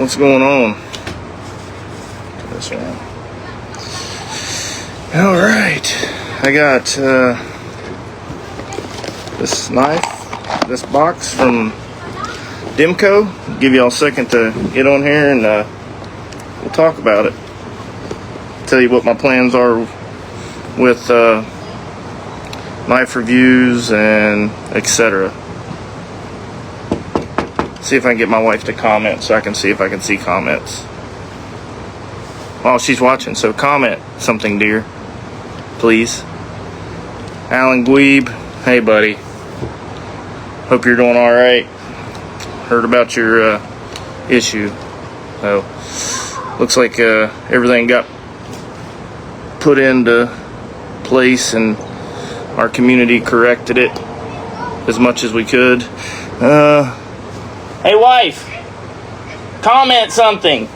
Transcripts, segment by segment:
What's going on? This one. All right, I got this knife, this box from Demko. Give y'all a second to get on here and we'll talk about it. Tell you what my plans are with knife reviews and etc. See if I can get my wife to comment so I can see if I can see comments while she's watching. So comment something, dear, please. Alan Dweeb, hey buddy, hope you're doing all right. Heard about your issue. So looks like everything got put into place and our community corrected it as much as we could. Hey wife, comment something.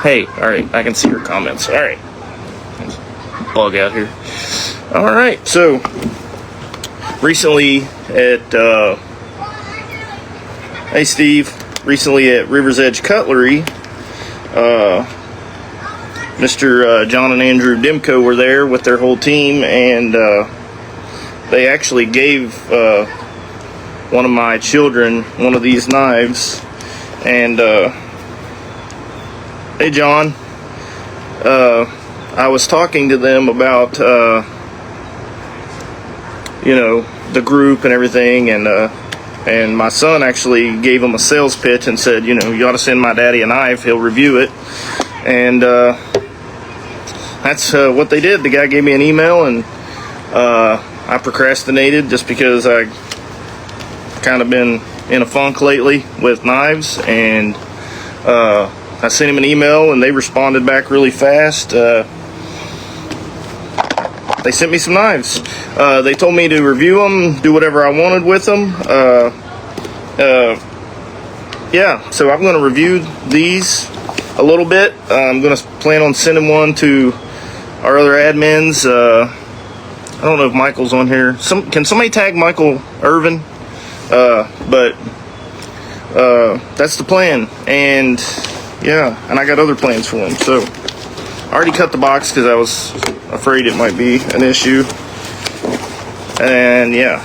Hey, all right, I can see your comments. All right, there's a bug out here. All right, so recently at hey Steve, recently at River's Edge Cutlery, Mr. John and Andrew Demko were there with their whole team, and they actually gave one of my children one of these knives. And hey John, I was talking to them about you know, the group and everything, and my son actually gave him a sales pitch and said, you know, you ought to send my daddy a knife, he'll review it. And that's what they did. The guy gave me an email, and I procrastinated just because I kind of been in a funk lately with knives, and I sent him an email and they responded back really fast. They sent me some knives. They told me to review them, do whatever I wanted with them. Yeah, so I'm going to review these a little bit. I'm going to plan on sending one to our other admins. I don't know if Michael's on here. Can somebody tag Michael Irvin? But that's the plan. And yeah, and I got other plans for him. So I already cut the box because I was afraid it might be an issue. And yeah,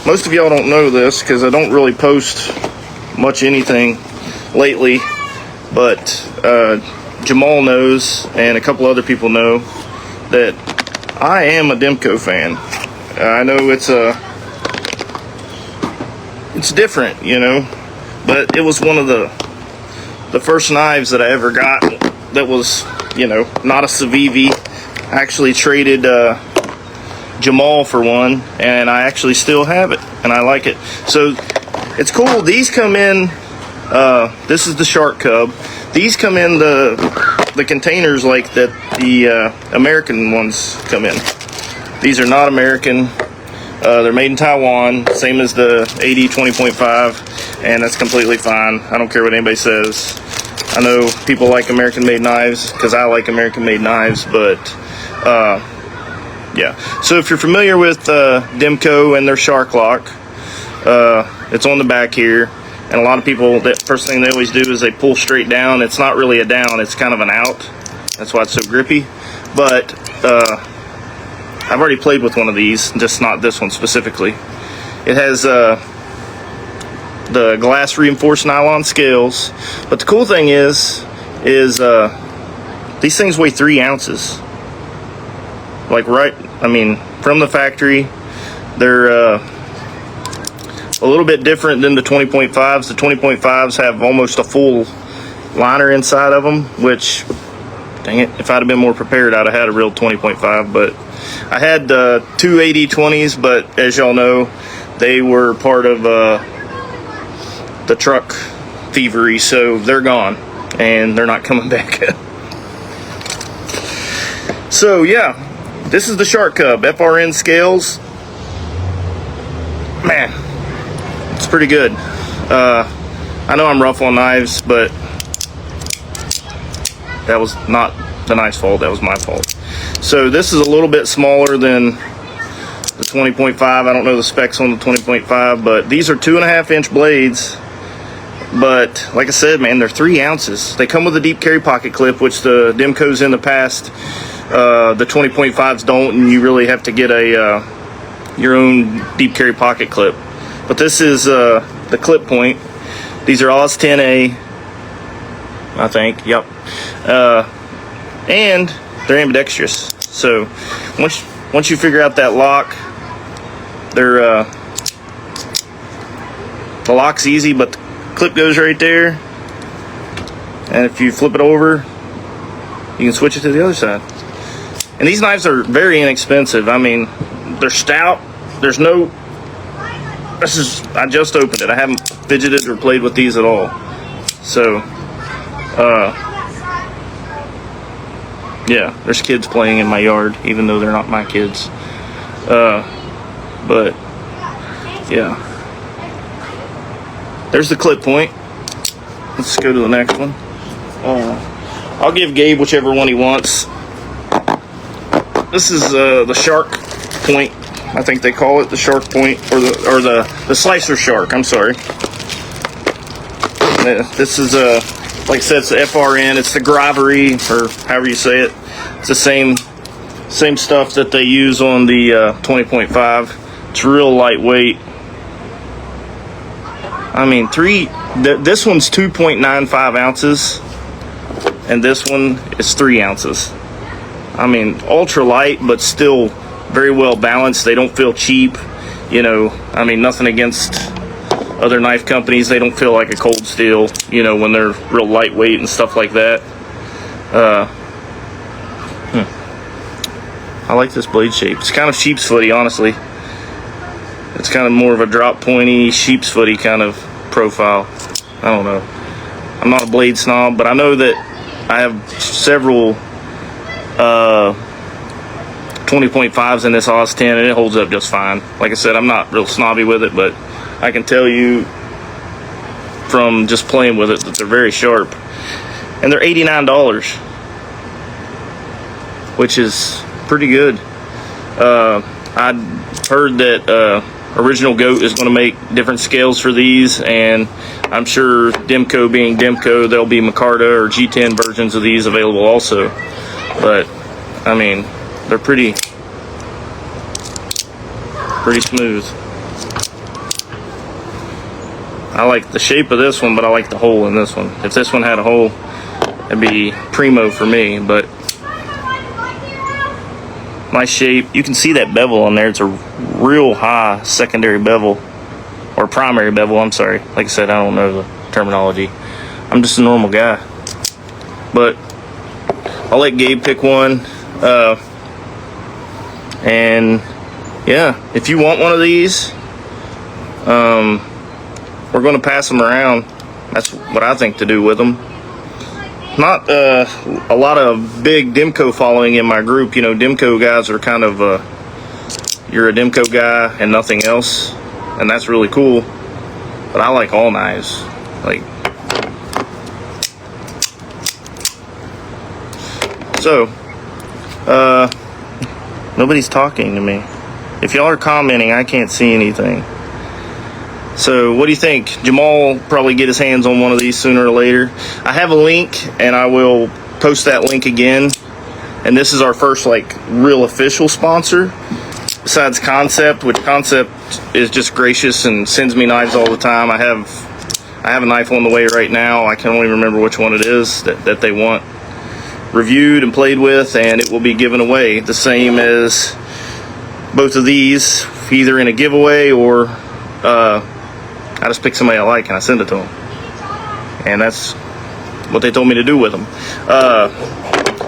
most of y'all don't know this because I don't really post much anything lately, but Jamal knows, and a couple other people know, that I am a Demko fan. I know it's different, you know, but it was one of the first knives that I ever got that was, you know, not a Civivi. I actually traded Jamal for one, and I actually still have it, and I like it. So it's cool. These come in, this is the Shark Cub. These come in the containers like that the American ones come in. These are not American. They're made in Taiwan, same as the AD 20.5, and that's completely fine. I don't care what anybody says. I know people like American-made knives because I like American-made knives, but yeah. So if you're familiar with Demko and their Shark Lock, it's on the back here. And a lot of people, the first thing they always do is they pull straight down. It's not really a down, it's kind of an out. That's why it's so grippy. But I've already played with one of these, just not this one specifically. It has the glass reinforced nylon scales. But the cool thing is these things weigh 3 ounces. Like I mean, from the factory. They're a little bit different than the 20.5s. The 20.5s have almost a full liner inside of them, which, dang it, if I'd have been more prepared, I'd have had a real 20.5. But I had 2 AD20s, but as y'all know, they were part of the truck thievery, so they're gone, and they're not coming back. So yeah, this is the Shark Cub, FRN scales. Man, it's pretty good. I know I'm rough on knives, but that was not the knife's fault, that was my fault. So this is a little bit smaller than the 20.5. I don't know the specs on the 20.5, but these are 2.5-inch blades. But like I said, man, they're 3 ounces. They come with a deep carry pocket clip, which the Demkos in the past, the 20.5s don't, and you really have to get a your own deep carry pocket clip. But this is the clip point. These are Oz 10A, I think. Yep. And they're ambidextrous. So once you figure out that lock, they're the lock's easy, but the clip goes right there. And if you flip it over, you can switch it to the other side. And these knives are very inexpensive. I mean, they're stout. There's no... I just opened it. I haven't fidgeted or played with these at all. So, yeah, there's kids playing in my yard, even though they're not my kids. But, yeah. There's the clip point. Let's go to the next one. I'll give Gabe whichever one he wants. This is the shark point. I think they call it the shark point, or the slicer shark. I'm sorry. This is like I said, it's the FRN. It's the Grivory, or however you say it. It's the same stuff that they use on the 20.5. It's real lightweight. I mean, this one's 2.95 ounces, and this one is 3 ounces. I mean, ultra light, but still very well balanced. They don't feel cheap, you know. I mean, nothing against other knife companies. They don't feel like a Cold Steel, you know, when they're real lightweight and stuff like that. I like this blade shape. It's kind of sheep's footy, honestly. It's kind of more of a drop pointy, sheep's footy kind of profile. I don't know. I'm not a blade snob, but I know that I have several 20.5s in this Oz 10, and it holds up just fine. Like I said, I'm not real snobby with it, but I can tell you from just playing with it that they're very sharp. And they're $89, which is pretty good. I'd heard that Original Goat is going to make different scales for these, and I'm sure Demko being Demko, there'll be Micarta or G10 versions of these available also. But I mean, they're pretty smooth. I like the shape of this one, but I like the hole in this one. If this one had a hole, it'd be primo for me. But nice shape. You can see that bevel on there. It's a real high secondary bevel, or primary bevel, I'm sorry. Like I said, I don't know the terminology. I'm just a normal guy. But I'll let Gabe pick one. And yeah, if you want one of these, we're going to pass them around. That's what I think to do with them. Not a lot of big Demko following in my group. You know, Demko guys are kind of you're a Demko guy and nothing else, and that's really cool. But I like all knives. Like, so nobody's talking to me. If y'all are commenting, I can't see anything. So what do you think? Jamal will probably get his hands on one of these sooner or later. I have a link, and I will post that link again. And this is our first like real official sponsor, besides Concept, which Concept is just gracious and sends me knives all the time. I have a knife on the way right now. I can only remember which one it is that they want reviewed and played with, and it will be given away. The same as both of these, either in a giveaway or I just pick somebody I like and I send it to them. And that's what they told me to do with them.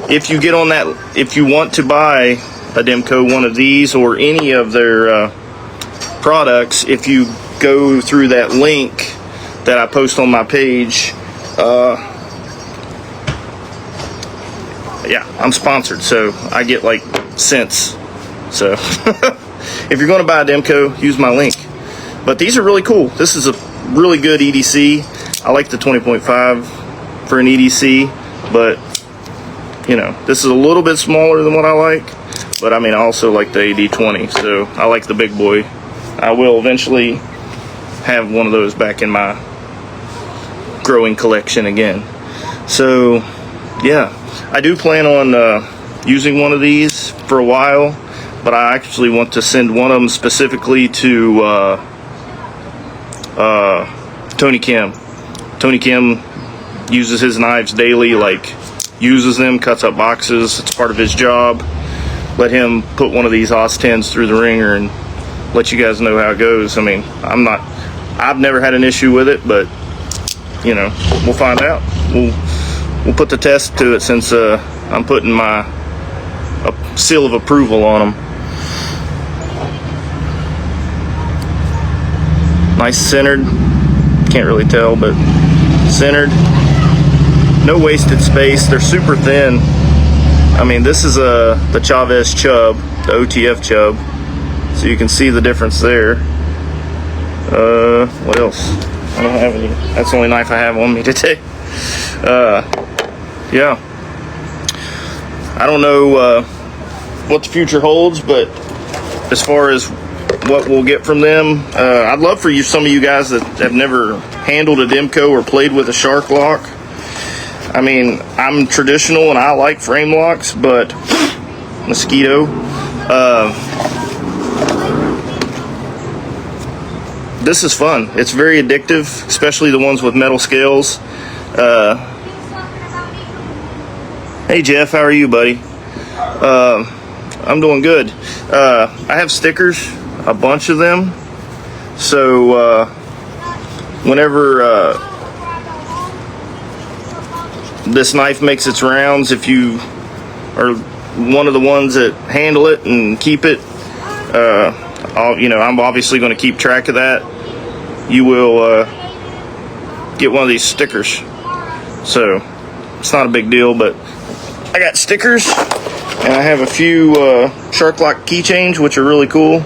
If you get on that, if you want to buy a Demko, one of these, or any of their products, if you go through that link that I post on my page, yeah, I'm sponsored, so I get like cents. So if you're going to buy a Demko, use my link. But these are really cool. This is a really good EDC. I like the 20.5 for an EDC, but you know, this is a little bit smaller than what I like. But I mean, I also like the AD20, so I like the big boy. I will eventually have one of those back in my growing collection again. So yeah, I do plan on using one of these for a while, but I actually want to send one of them specifically to Tony Kim. Tony Kim uses his knives daily, like uses them, cuts up boxes. It's part of his job. Let him put one of these Os 10s through the ringer and let you guys know how it goes. I mean, I've never had an issue with it, but you know, we'll find out. We'll put the test to it, since I'm putting my seal of approval on them. Nice centered, can't really tell, but centered. No wasted space. They're super thin. I mean, this is the Chavez Chub, the OTF Chub, so you can see the difference there. What else? I don't have any. That's the only knife I have on me today. Yeah, I don't know what the future holds, but as far as what we'll get from them, I'd love for some of you guys that have never handled a Demko or played with a shark lock. I mean, I'm traditional and I like frame locks, but mosquito. This is fun. It's very addictive, especially the ones with metal scales. Hey Jeff, how are you, buddy? I'm doing good. I have stickers, a bunch of them. So whenever this knife makes its rounds, if you are one of the ones that handle it and keep it, I'm obviously going to keep track of that. You will get one of these stickers. So it's not a big deal, but I got stickers, and I have a few Shark Lock keychains, which are really cool.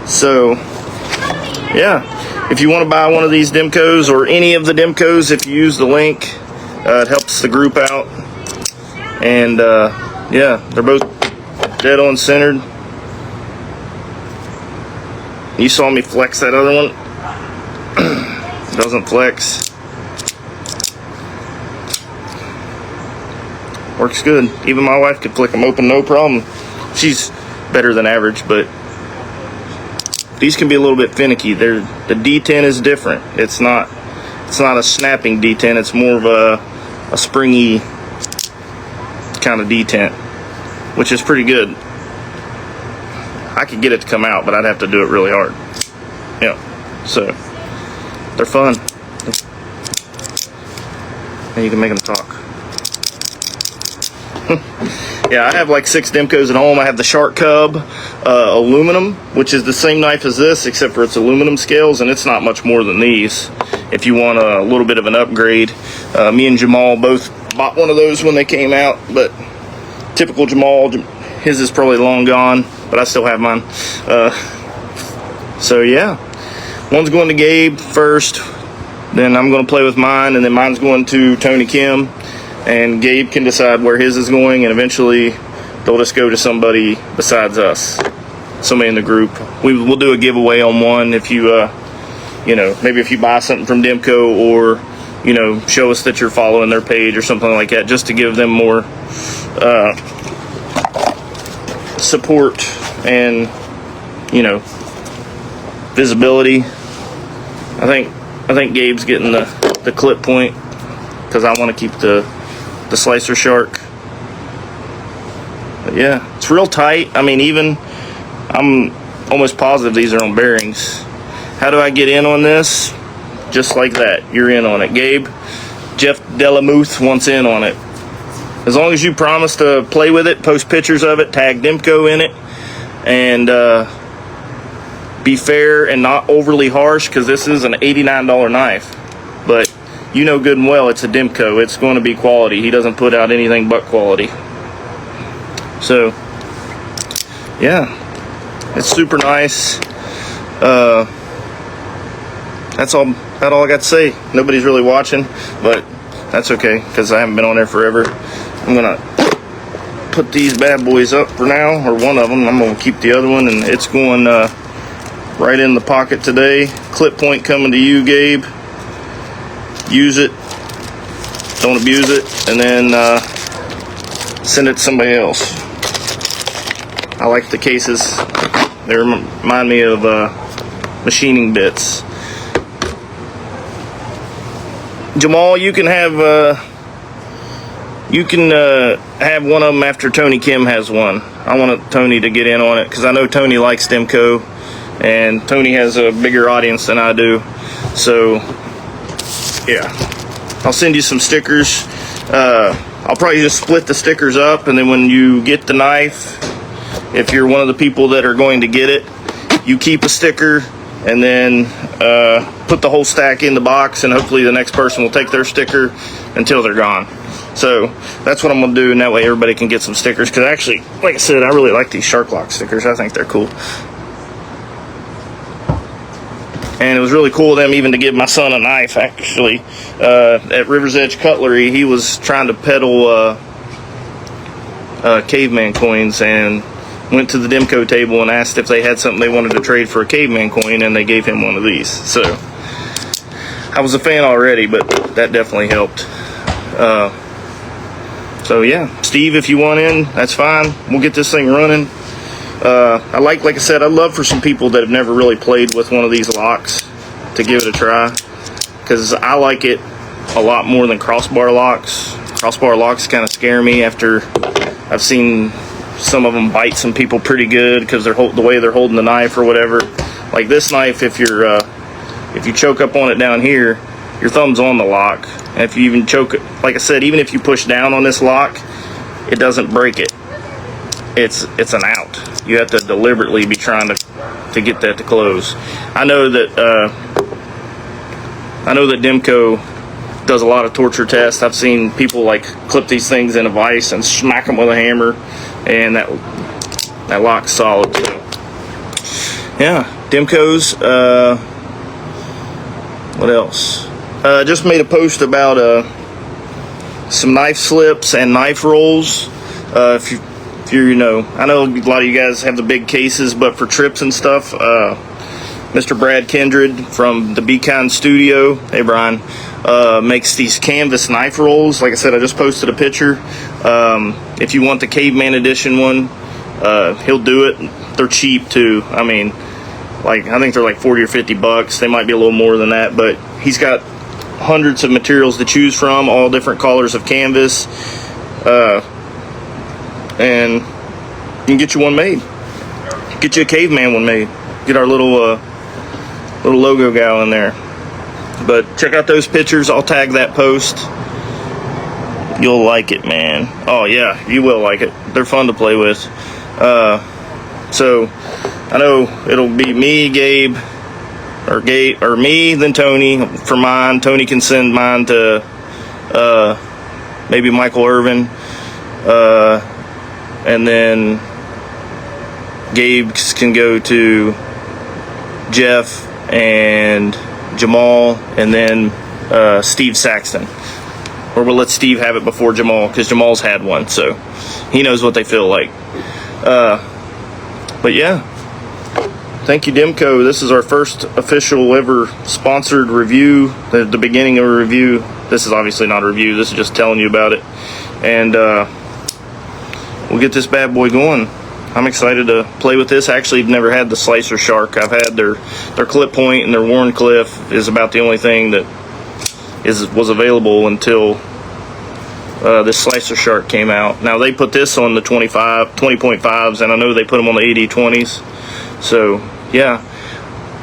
So yeah, if you want to buy one of these Demkos, or any of the Demkos, if you use the link, it helps the group out. And yeah, they're both dead on centered. You saw me flex that other one. Doesn't flex. Works good. Even my wife could flick them open, no problem. She's better than average, but these can be a little bit finicky. The D10 is different. It's not a snapping D10. It's more of a springy kind of D10, which is pretty good. I could get it to come out, but I'd have to do it really hard. Yeah, so they're fun. And you can make them talk. Yeah, I have like 6 Demkos at home. I have the Shark Cub aluminum, which is the same knife as this, except for it's aluminum scales, and it's not much more than these if you want a little bit of an upgrade. Me and Jamal both bought one of those when they came out, but typical Jamal, his is probably long gone, but I still have mine. So yeah, one's going to Gabe first, then I'm going to play with mine, and then mine's going to Tony Kim. And Gabe can decide where his is going, and eventually they'll just go to somebody besides us, somebody in the group. We'll do a giveaway on one if you, maybe if you buy something from Demko, or, show us that you're following their page or something like that, just to give them more support and, visibility. I think Gabe's getting the clip point, because I want to keep the slicer shark. But yeah, it's real tight. I mean, I'm almost positive these are on bearings. How do I get in on this? Just like that, you're in on it. Gabe, Jeff Delamuth wants in on it. As long as you promise to play with it, post pictures of it, tag Demko in it, and be fair and not overly harsh, because this is an $89 knife. But you know good and well it's a Demko. It's going to be quality. He doesn't put out anything but quality. So yeah, it's super nice. That's all I got to say. Nobody's really watching, but that's okay, because I haven't been on there forever. I'm gonna put these bad boys up for now, or one of them. I'm gonna keep the other one, and it's going right in the pocket today. Clip point coming to you, Gabe. use it, don't abuse it, and then send it to somebody else. I like the cases. They remind me of machining bits. Jamal, you can have one of them after Tony Kim has one. I want Tony to get in on it because I know Tony likes Demko, and Tony has a bigger audience than I do. So yeah, I'll send you some stickers. I'll probably just split the stickers up, and then when you get the knife, if you're one of the people that are going to get it, you keep a sticker and then put the whole stack in the box, and hopefully the next person will take their sticker until they're gone. So that's what I'm going to do, and that way everybody can get some stickers. Because actually, like I said, I really like these Shark Lock stickers. I think they're cool. And it was really cool of them even to give my son a knife, actually. At River's Edge Cutlery, he was trying to peddle caveman coins, and went to the Demko table and asked if they had something they wanted to trade for a caveman coin, and they gave him one of these. So I was a fan already, but that definitely helped. So yeah, Steve, if you want in, that's fine. We'll get this thing running. Like I said, I'd love for some people that have never really played with one of these locks to give it a try, because I like it a lot more than crossbar locks. Crossbar locks kind of scare me after I've seen some of them bite some people pretty good because they're the way they're holding the knife or whatever. Like this knife, if you choke up on it down here, your thumb's on the lock, and if you even choke it, like I said, even if you push down on this lock, it doesn't break it. It's an out. You have to deliberately be trying to get that to close. I know that Demko does a lot of torture tests. I've seen people like clip these things in a vise and smack them with a hammer, and that lock's solid. So yeah, Demko's. What else? Just made a post about some knife slips and knife rolls. If you know, I know a lot of you guys have the big cases, but for trips and stuff, Mr. Brad Kindred from the Be Kind Studio, hey Brian, makes these canvas knife rolls. Like I said, I just posted a picture. If you want the Caveman Edition one, he'll do it. They're cheap too. I mean, like I think they're like 40 or 50 bucks. They might be a little more than that, but he's got hundreds of materials to choose from, all different colors of canvas, and you can get you one made. Get you a caveman one made. Get our little logo gal in there. But check out those pictures. I'll tag that post. You'll like it, man. Oh yeah, you will like it. They're fun to play with. So I know it'll be me, Gabe, or me, then Tony for mine. Tony can send mine to maybe Michael Irvin, and then Gabe can go to Jeff and Jamal, and then Steve Saxton. Or we'll let Steve have it before Jamal, because Jamal's had one, so he knows what they feel like. But yeah, thank you, Demko. This is our first official ever sponsored review. The beginning of a review. This is obviously not a review. This is just telling you about it. And we'll get this bad boy going. I'm excited to play with this. Actually, I've never had the Slicer Shark. I've had their clip point and their Warncliffe is about the only thing that was available until this Slicer Shark came out. Now they put this on the 20.5s, and I know they put them on the 80/20s. So yeah,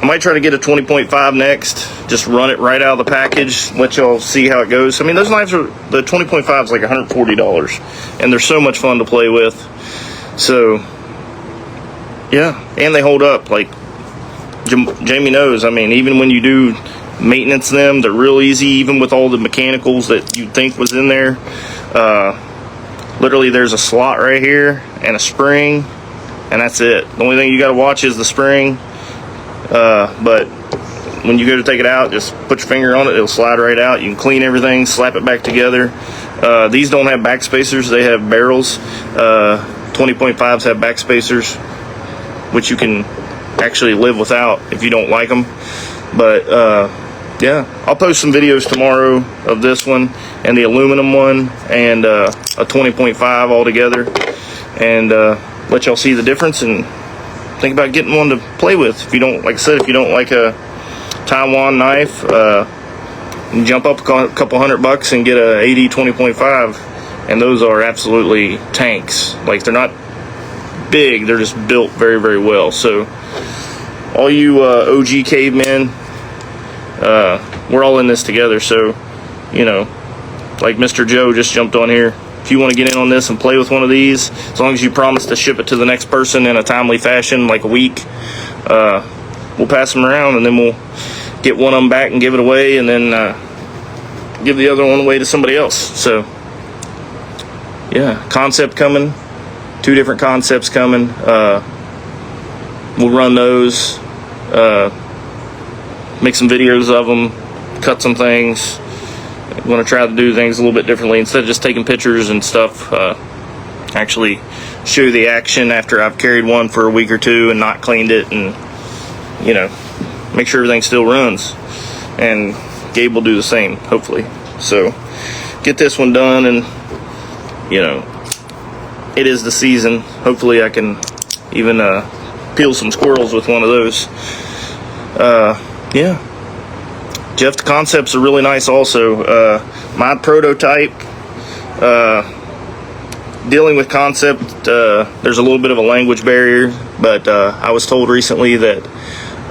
I might try to get a 20.5 next. Just run it right out of the package. Let y'all see how it goes. I mean, those knives the 20.5 is like $140, and they're so much fun to play with. So yeah, and they hold up. Like Jamie knows. I mean, even when you do maintenance them, they're real easy, even with all the mechanicals that you'd think was in there. Literally there's a slot right here and a spring, and that's it. The only thing you got to watch is the spring, but when you go to take it out, just put your finger on it, it'll slide right out. You can clean everything, slap it back together. These don't have back spacers, they have barrels. 20.5s have back spacers, which you can actually live without if you don't like them. But yeah, I'll post some videos tomorrow of this one and the aluminum one and a 20.5 altogether, and let y'all see the difference and think about getting one to play with. If you don't, like I said, if you don't like a Taiwan knife, you jump up a couple $100 and get a 80 20.5, and those are absolutely tanks. Like, they're not big, they're just built very, very well. So all you OG cavemen, we're all in this together. So, you know, like Mr. Joe just jumped on here. If you want to get in on this and play with one of these, as long as you promise to ship it to the next person in a timely fashion, like a week, we'll pass them around, and then we'll get one of them back and give it away, and then give the other one away to somebody else. So, yeah, concept coming. 2 different concepts coming. We'll run those, make some videos of them, cut some things. I'm going to try to do things a little bit differently. Instead of just taking pictures and stuff, actually show you the action after I've carried one for a week or 2 and not cleaned it, and, you know, make sure everything still runs. And Gabe will do the same, hopefully. So get this one done, and, you know, it is the season. Hopefully I can even peel some squirrels with one of those. Yeah, Jeff, the concepts are really nice also. My prototype, dealing with concept, there's a little bit of a language barrier, but I was told recently that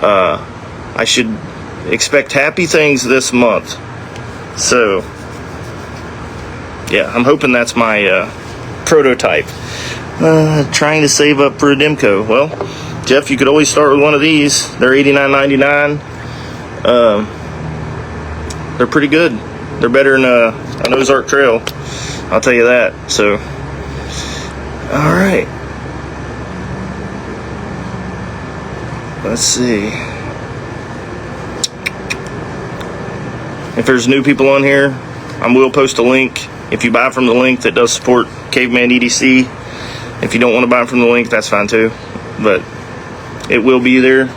I should expect happy things this month. So yeah, I'm hoping that's my prototype. Trying to save up for a Demko. Well, Jeff, you could always start with one of these. They're $89.99. They're pretty good. They're better than a Ozark Trail, I'll tell you that. So, all right, let's see. If there's new people on here, I will post a link. If you buy from the link, that does support Caveman EDC. If you don't want to buy from the link, that's fine too. But it will be there.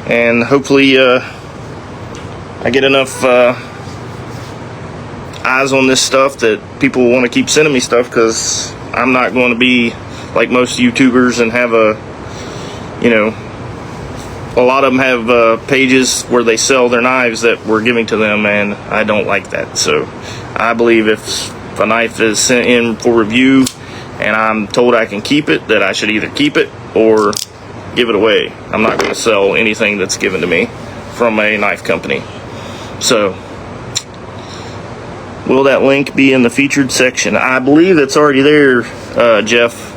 And hopefully I get enough eyes on this stuff that people will want to keep sending me stuff, because I'm not going to be like most YouTubers and have a, you know, a lot of them have pages where they sell their knives that we're giving to them, and I don't like that. So I believe if a knife is sent in for review and I'm told I can keep it, that I should either keep it or give it away. I'm not going to sell anything that's given to me from a knife company. So will that link be in the featured section? I believe it's already there, Jeff.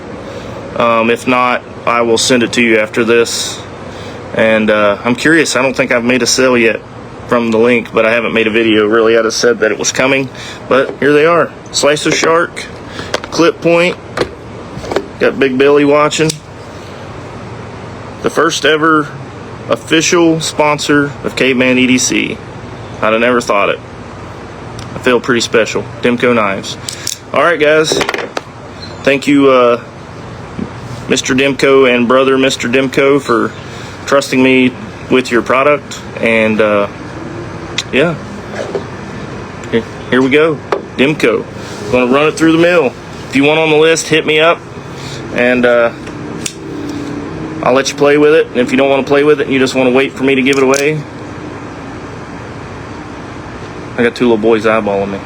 If not, I will send it to you after this. And I'm curious, I don't think I've made a sale yet from the link, but I haven't made a video really. I just said that it was coming, but here they are. Slicer Shark, clip point, got Big Billy watching. The first ever official sponsor of Caveman EDC. I'd have never thought it. I feel pretty special. Demko Knives. Alright guys, thank you Mr. Demko and brother Mr. Demko for trusting me with your product. And yeah, here we go. Demko, gonna run it through the mill. If you want on the list, hit me up, and I'll let you play with it. And if you don't want to play with it and you just want to wait for me to give it away, I got 2 little boys eyeballing me.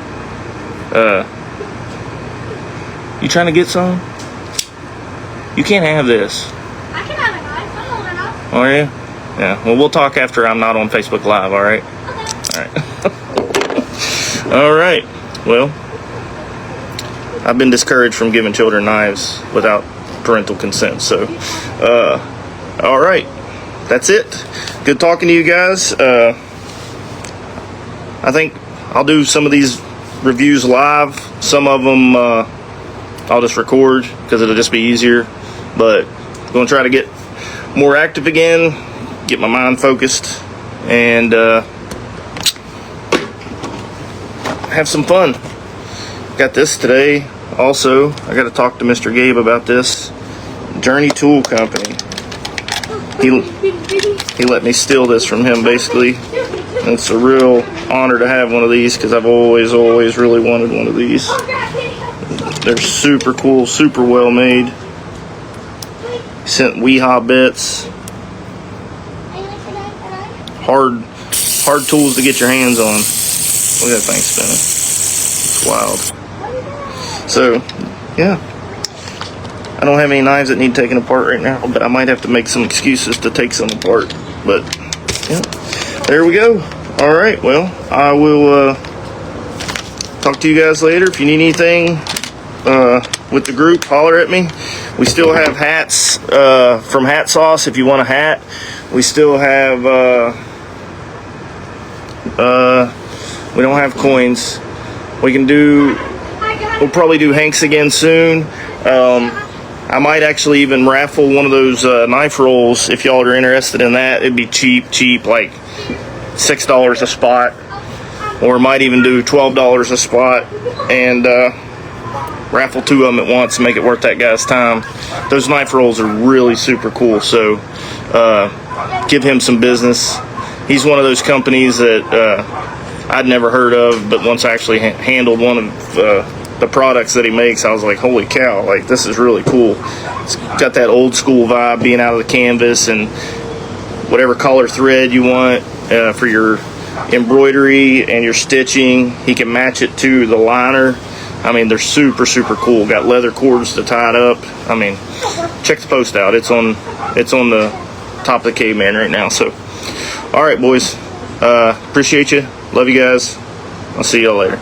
You trying to get some? You can't have this. I can have a knife. I'm old enough. Are you? Yeah. Well, we'll talk after I'm not on Facebook Live, all right? Okay. All right. Well, I've been discouraged from giving children knives without parental consent. So, all right. That's it. Good talking to you guys. I think I'll do some of these reviews live. Some of them I'll just record because it'll just be easier. But I'm going to try to get more active again, get my mind focused, and have some fun. Got this today also. I got to talk to Mr. Gabe about this. Journey Tool Company. He let me steal this from him, basically. It's a real honor to have one of these because I've always really wanted one of these. They're super cool, super well made. Sent Weehaw bits. Hard tools to get your hands on. Look at that thing spinning. It's wild. So, yeah. I don't have any knives that need taken apart right now, but I might have to make some excuses to take some apart. But, yeah. There we go. All right. Well, I will talk to you guys later. If you need anything with the group, holler at me. We still have hats from Hat Sauce if you want a hat. We still have, we don't have coins. We'll probably do Hanks again soon. I might actually even raffle one of those knife rolls if y'all are interested in that. It'd be cheap, like $6 a spot. Or might even do $12 a spot and raffle 2 of them at once and make it worth that guy's time. Those knife rolls are really super cool, so give him some business. He's one of those companies that I'd never heard of, but once I actually handled one of the products that he makes, I was like, holy cow, like this is really cool. It's got that old school vibe, being out of the canvas, and whatever color thread you want for your embroidery and your stitching, he can match it to the liner. I mean, they're super cool. Got leather cords to tie it up. I mean, check the post out. It's on the top of the caveman right now. So, all right, boys. Appreciate you. Love you guys. I'll see y'all later.